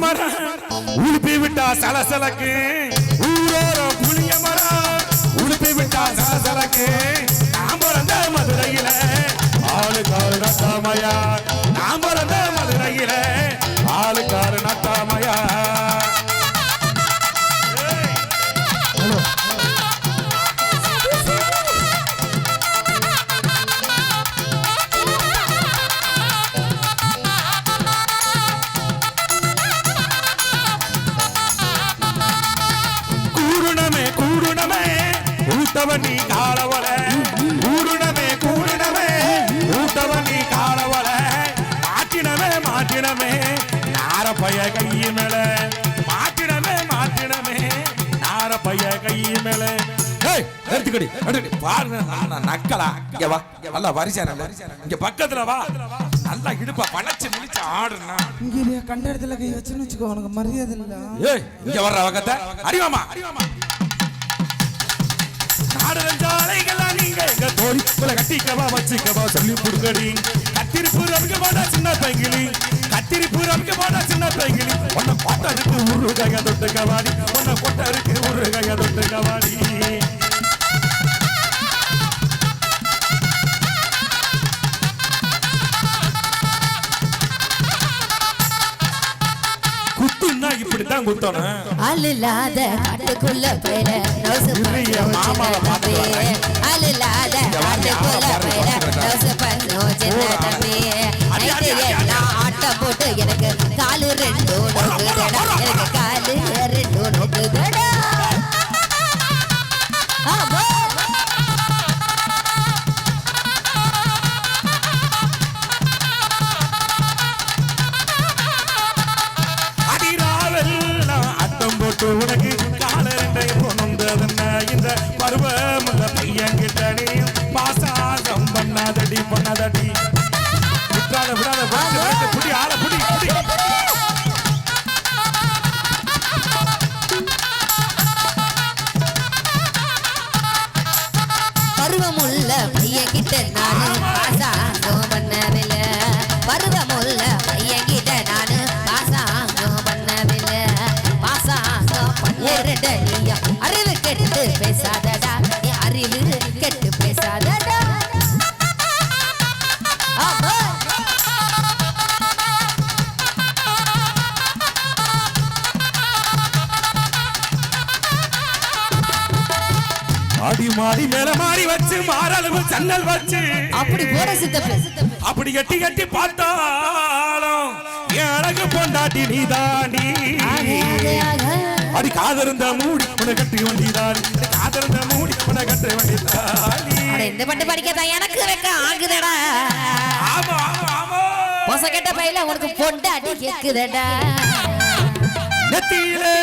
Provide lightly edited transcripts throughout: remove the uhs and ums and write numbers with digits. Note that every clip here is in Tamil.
மரம் உழுப்பி விட்டா சலசலக்கு ஊரோரம் புளிய மரம் உழுப்பி விட்டா சலசலக்கு நாம் பிறந்த மதுரையில ஆளுக்காரு நட்டாமையா நாம் பிறந்த மதுரையில ஆளுக்காரு நட்டாமையா ஊட்டவனி காலவல கூடுனமே கூடுனமே ஊட்டவனி காலவல மாட்டினமே நாரப்பைய கைய மேல மாட்டினமே நாரப்பைய கைய மேல எடுத்துக்கடி பாருங்க நக்கலா இங்க வா நல்லா வரிசை இங்க பக்கத்துல வா நல்லா இடுப்பா பழச்சு நிலிச்சு ஆடுனா இங்க கண்ட இடத்துல கை வச்சுன்னு வச்சுக்கோ உனக்கு மரியாதை இல்ல ஏய் இங்க வர்ற வகத்தை அறிவாமா நாடகஞ்சாலைகளா நீங்க எங்க தோழி உல கட்டிக்கவா வச்சுக்கவா சொல்லி புடுங்கடி கத்திரிப்பு ரவிக்கு போடா சின்ன பைங்கிலி கத்திரிப்பு ரவிக்கு போடா சின்ன பைங்கிலி உன்னை கொட்டருக்கு உருகைய தொட்டு கவாடி உன்னை கொட்டருக்கு உருகைய தொட்டு கவாடி குத்துன்னா இப்படித்தான் குத்தணும் அல்லாத காட்டுக்குள்ள பேர ரோஸ் மாமாவை பார்த்து அல்லாத காட்டுக்குள்ள பேர ரோஸ் பண்ணோ சின்ன தம்பி எல்லாம் ஆட்டம் போட்டு எனக்கு காலு ரெண்டு நோக்குதடா எனக்கு காலு ரெண்டு நோக்குதடா உனக்கு கால ரெண்டை பொண்ணுந்ததுன்ன இந்த பருவமுள்ள பையன்கிட்டடியும் பாசாசம் பண்ணாதடி பண்ணாதடி விடாத விடாத புடி ஆள புடி புடி பருவமுள்ள பையன்கிட்ட நானு பாசாசம் பண்ணவில்லை பருவமுள்ள பையன்கிட்ட நானு பாசாசம் பண்ணவில்லை அறிவு கெட்டு பேசாதடா நீ அறிவு கெட்டு பேசாதடா ஆடி மாடி மேல மாடி வச்சு மாறளவு சன்னல் வச்சு அப்படி போட சித்தப்பு அப்படி கட்டி கட்டி பார்த்தாலும் அழகு பொண்டாட்டி நீதாண்டி அடி காதருந்த மூடி உன கட்டி வண்டிதான் காதருந்த மூடி உன கட்ட வண்டிதானி இந்த பாட்டு படிக்கதான் எனக்கு வெக்க ஆகுதடா ஆமா ஆமா ஆமா பொசக்கட்ட பையில உனக்கு பொண்டாட்டி கேக்குதடா நெத்தியிலே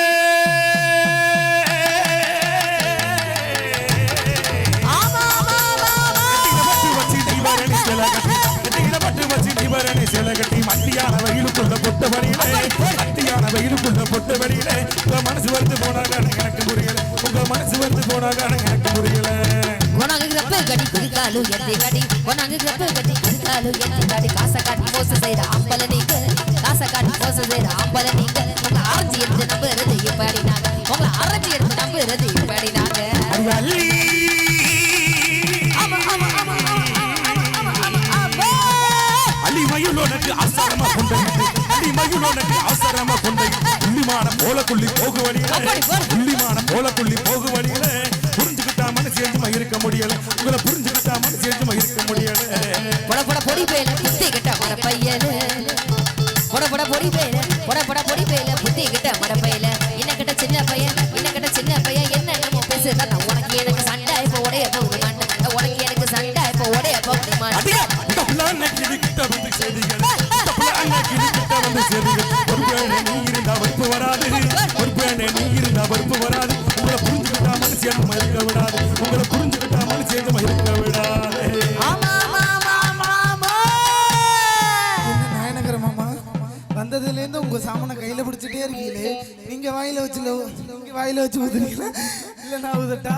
ஆமா ஆமா ஆமா வச்சி தீவரணி செலகட்டி நெத்தியில பட்டு வச்சி தீவரணி செலகட்டி மத்தியான வெயிலுக்குள்ள பொட்டு வடியிலே மத்தியான வெயிலுக்குள்ள பொட்டு வடியிலே உங்க மனசு வந்து போனாங்க எனக்கு புரியல உங்க மனசு வந்து போனாங்க எனக்கு புரியல உனக்கு கப்பு கட்டி குதிக்காலு எத்தி கட்டி உனக்கு கப்பு கட்டி குதிக்காலு எத்தி கட்டி காசை காட்டி மோச செய்யற ஆம்பள நீங்க காசை காட்டி மோச செய்யற ஆம்பள நீங்க உங்க ஆர்ஜி எடுத்து நம்புறது இப்படினாங்க உங்க ஆர்ஜி எடுத்து நம்புறது இப்படினாங்க அள்ளி மயுலோனுக்கு அவசரமா கொண்டு அள்ளி மயுலோனுக்கு அவசரமா கொண்டு புள்ளிமான போலக்குள்ளி போகு வழியில புள்ளிமான போலக்குள்ளி போகு வழியில புரிஞ்சுக்கிட்டா மனசு எழுந்துமா இருக்க முடியல உங்களை புரிஞ்சுக்கிட்டா மனசு எழுந்துமா இருக்க முடியல பொட பொடி பேல புத்தி கிட்ட மட பையல பொட பொடி பேல பொடி பேல புத்தி கிட்ட மட பையல இன்னக்கிட்ட சின்ன பையன் என்னென்னமோ பேசுறா உனக்கு எனக்கு சண்டை இப்ப உடைய போகுது மாட்டேன் உனக்கு எனக்கு சண்டை இப்ப உடைய போகுது மாட்டேன் நீ இருந்தா வறுப்பு வராது உங்களை புரிஞ்சுக்கிட்டா மனசு எழுந்துமா இருக்க விடாது உங்களை புரிஞ்சுக்கிட்டா மனசு எழுந்துமா இருக்க விடாது நாயனகர மாமா வந்ததுல இருந்து உங்க சாமனை கையில பிடிச்சிட்டே இருக்கீங்களே நீங்க வாயில வச்சு ஊதுறீங்களா இல்ல நான் ஊதட்டா